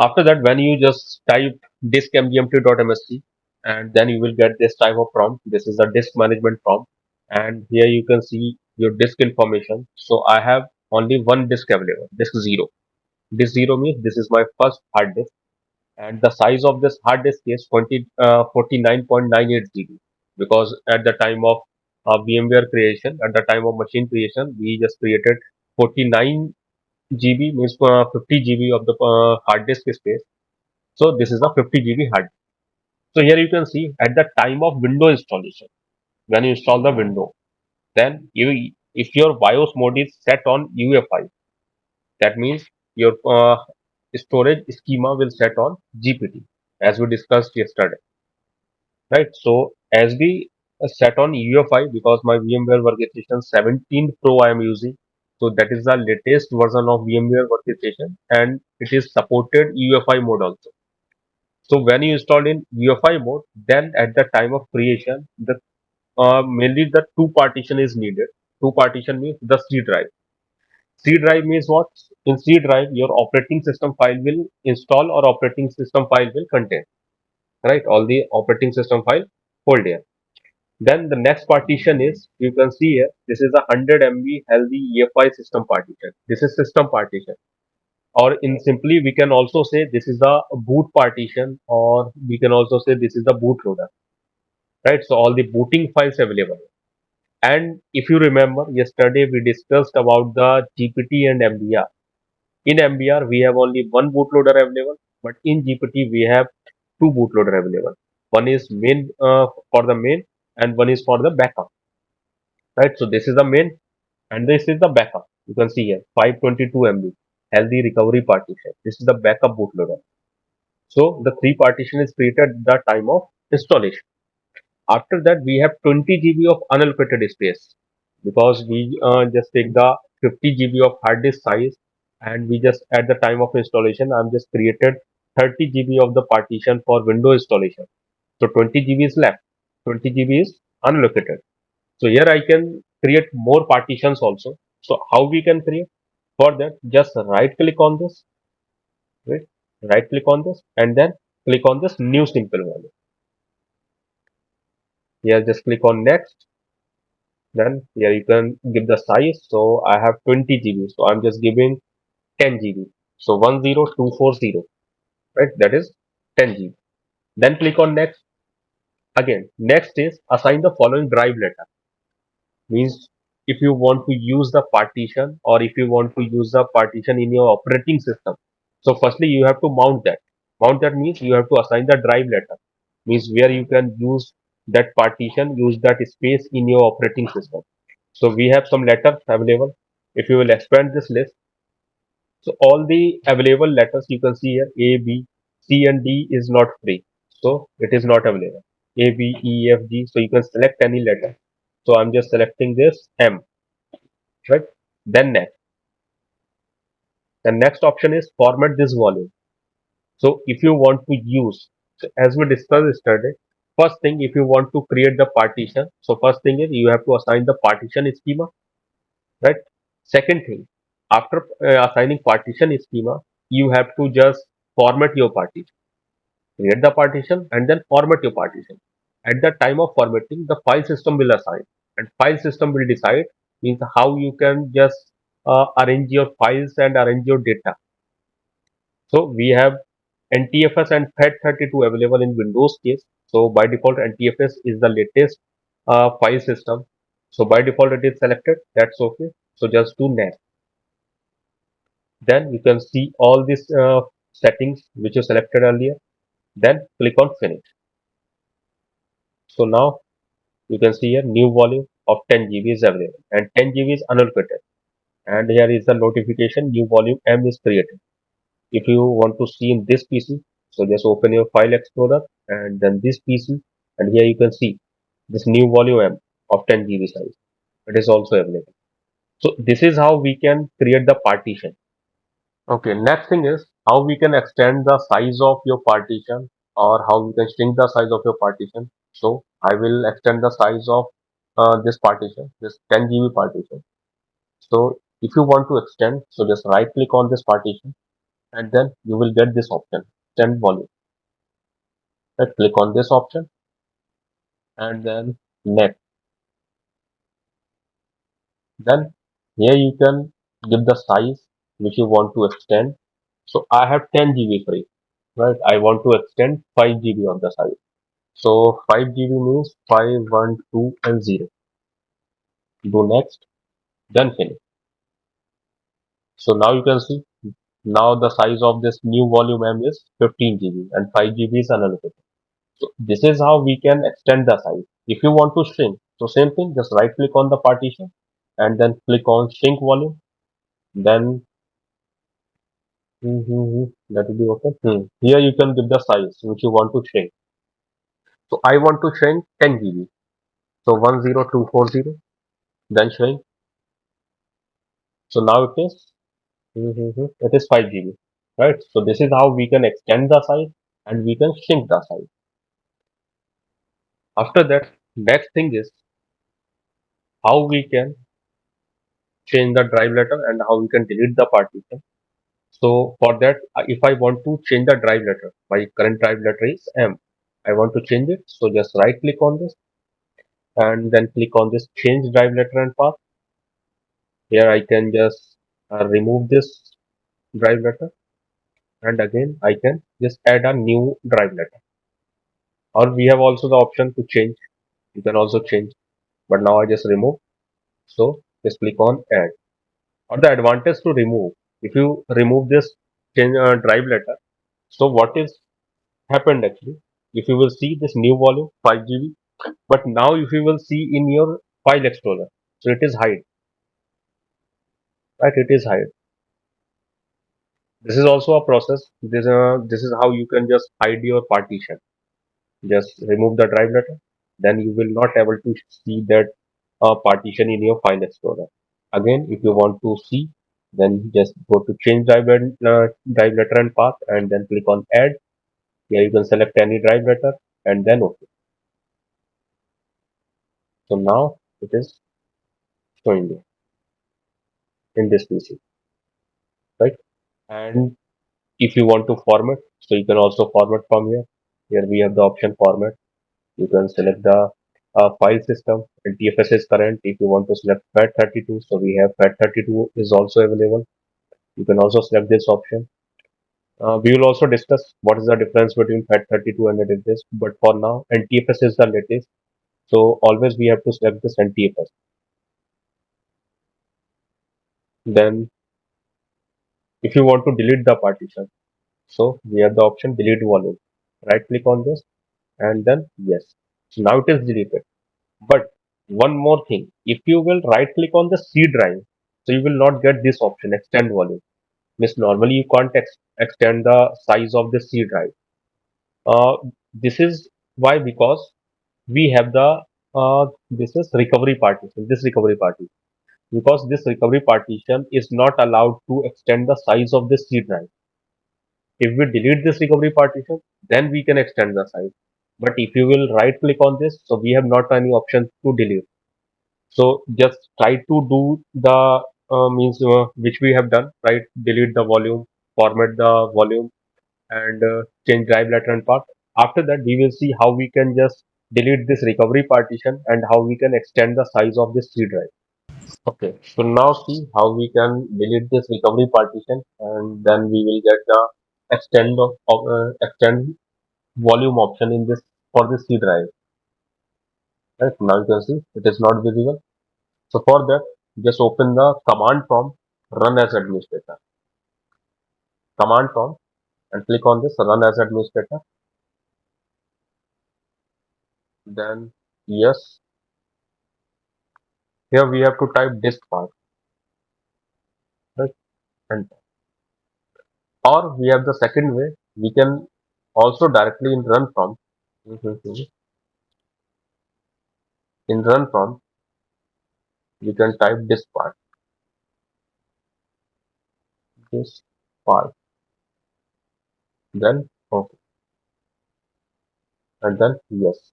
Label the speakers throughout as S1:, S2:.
S1: After that, when you just type disk mgmt.msc, and then you will get this type of prompt. This is the disk management prompt, and here you can see your disk information. So I have only one disk available, disk 0. Disk 0 means this is my first hard disk, and the size of this hard disk is 49.98 GB, because at the time of VMware creation, at the time of machine creation, we just created 49 GB, means 50 GB of the hard disk space. So this is a 50 GB hard. So here you can see at the time of window installation, when you install the window, then you, if your BIOS mode is set on UEFI, that means your storage schema will set on GPT, as we discussed yesterday, right? So as we set on UEFI, because my VMware Workstation 17 Pro I am using, so that is the latest version of VMware Workstation, and it is supported UEFI mode also. So when you install in UEFI mode, then at the time of creation, the mainly the two partition is needed. Two partition means the C drive. C drive means what? In C drive, your operating system file will install, or operating system file will contain, right? All the operating system file hold here. Then the next partition is, you can see here, this is a 100 MB healthy EFI system partition. This is system partition. Or in simply, we can also say this is the boot partition, or we can also say this is the bootloader, right? So all the booting files available. And if you remember, yesterday we discussed about the GPT and MBR. In MBR, we have only one bootloader available, but in GPT, we have two bootloader available. One is main for the main, and one is for the backup, right? So this is the main, and this is the backup. You can see here 522 MB healthy recovery partition. This is the backup bootloader. So the three partition is created at the time of installation. After that, we have 20 GB of unallocated space, because we just take the 50 GB of hard disk size, and we just at the time of installation, I'm just created 30 GB of the partition for window installation. So 20 GB is left. 20 GB is unallocated. So here I can create more partitions also. So how we can create? For that, just right click on this, right? Right click on this, and then click on this new simple value. Here just click on next. Then here you can give the size. So I have 20 GB. So I'm just giving 10 GB. So 10240, right? That is 10 GB. Then click on next. Again, next is assign the following drive letter. Means if you want to use the partition, or if you want to use the partition in your operating system. So firstly, you have to mount that. Mount that means you have to assign the drive letter. Means where you can use that partition, use that space in your operating system. So we have some letters available. If you will expand this list, so all the available letters you can see here, A, B, C, and D is not free. So it is not available. A, B, E, F, G. So you can select any letter. So I'm just selecting this M, right? Then next. The next option is format this volume. So if you want to use, so as we discussed yesterday, first thing, if you want to create the partition, so first thing is you have to assign the partition schema, right? Second thing, after assigning partition schema, you have to just format your partition, create the partition, and then format your partition. At the time of formatting, the file system will assign, and file system will decide, means how you can just arrange your files and arrange your data. So we have NTFS and FAT32 available in Windows case. So by default, NTFS is the latest file system. So by default, it is selected. That's okay. So just do next. Then you can see all these settings which you selected earlier. Then click on finish. So now you can see here new volume of 10 GB is available, and 10 GB is unallocated. And here is the notification, new volume M is created. If you want to see in this PC, so just open your file explorer and then this PC, and here you can see this new volume M of 10 GB size. It is also available. So this is how we can create the partition. Okay, next thing is how we can extend the size of your partition, or how we can shrink the size of your partition. So I will extend the size of this partition, this 10 GB partition. So if you want to extend, so just right click on this partition, and then you will get this option, extend volume. Right, click on this option and then next. Then here you can give the size which you want to extend. So I have 10 GB free, right? I want to extend 5 GB of the size. So 5 GB means 5, 1, 2, and 0. Do next, then finish. So now you can see, now the size of this new volume M is 15 GB and 5 GB is unallocated. So this is how we can extend the size. If you want to shrink, so same thing, just right click on the partition and then click on shrink volume. Then that will be okay. Here you can give the size which you want to shrink. So I want to shrink 10 GB. So 10240, then shrink. So now it is 5 GB, right? So this is how we can extend the size and we can shrink the size. After that, next thing is how we can change the drive letter and how we can delete the partition. So for that, if I want to change the drive letter, my current drive letter is M. I want to change it. So just right click on this and then click on this change drive letter and path. Here I can just remove this drive letter and again I can just add a new drive letter. Or we have also the option to change. You can also change, but now I just remove. So just click on add. Or the advantage to remove, if you remove this change drive letter, so what is happened actually? If you will see this new volume 5 GB, but now if you will see in your file explorer, so it is hide, right? It is hide. This is also a process. This is how you can just hide your partition. Just remove the drive letter, then you will not able to see that partition in your file explorer. Again, if you want to see, then just go to change drive letter and path, and then click on add. Here you can select any drive letter and then OK. So now it is showing you in this PC, right? And if you want to format, so you can also format from here. Here we have the option format. You can select the file system and TFS is current. If you want to select FAT32, so we have FAT32 is also available. You can also select this option. We will also discuss what is the difference between FAT32 and this, but for now, NTFS is the latest. So always we have to select this NTFS. Then if you want to delete the partition, so we have the option delete volume. Right click on this and then yes. So now it is deleted. But one more thing, if you will right click on the C drive, so you will not get this option extend volume. Means normally you can't extend the size of the C drive. Uh, this is why, because we have the this is recovery partition. This recovery partition, because this recovery partition is not allowed to extend the size of the C drive. If we delete this recovery partition, then we can extend the size. But if you will right click on this, so we have not any option to delete. So just try to do the means which we have done, right? Delete the volume, format the volume, and change drive letter and path. After that, we will see how we can just delete this recovery partition and how we can extend the size of this C drive. Okay, so now see how we can delete this recovery partition and then we will get the extend volume option in this for this C drive. Right now you can see it is not visible. So for that, just open the command prompt, run as administrator. Command prompt and click on this run as administrator. Then yes, here we have to type disk part, right? And or we have the second way, we can also directly in run prompt. Mhm. In run prompt, you can type disk part, disk part, then okay, and then yes.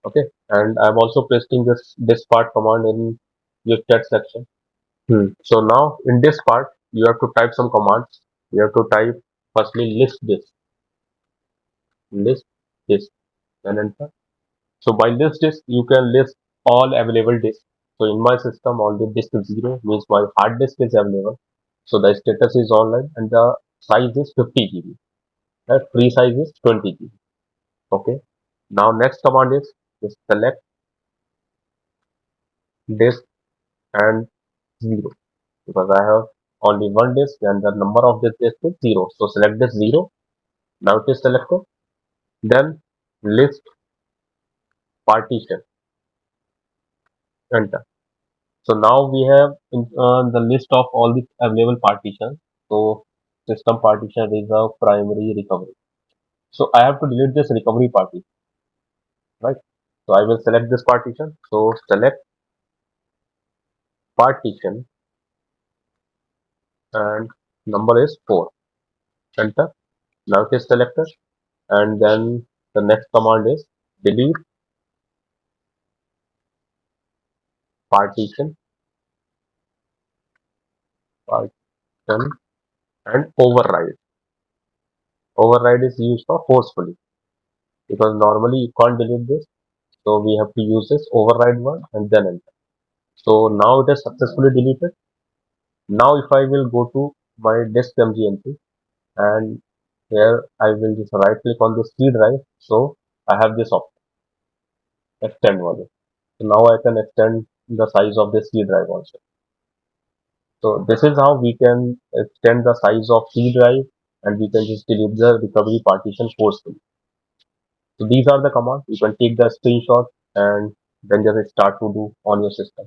S1: Okay, and I'm also pasting this disk part command in your chat section. So now in this part, you have to type some commands. You have to type firstly list disk, and enter. So by list disk, you can list all available disks. So in my system, only disk is 0 means my hard disk is available. So the status is online and the size is 50 GB. The free size is 20 GB. Okay. Now next command is just select disk and 0 because I have only one disk and the number of this disk is 0. So select this 0. Now it is selected. Then list partition, enter. So now we have the list of all the available partitions. So system partition, reserve, primary, recovery. So I have to delete this recovery partition, right? So I will select this partition. So select partition and number is 4. Enter. Now it is selected. And then the next command is delete partition, partition and override. Override is used for forcefully because normally you can't delete this. So we have to use this override one and then enter. So now it is successfully deleted. Now if I will go to my disk MGMP and here I will just right click on the C drive. So I have this option, extend volume. So now I can extend the size of the C drive also. So this is how we can extend the size of C drive and we can just delete the recovery partition forcefully. So these are the commands. You can take the screenshot and then just start to do on your system.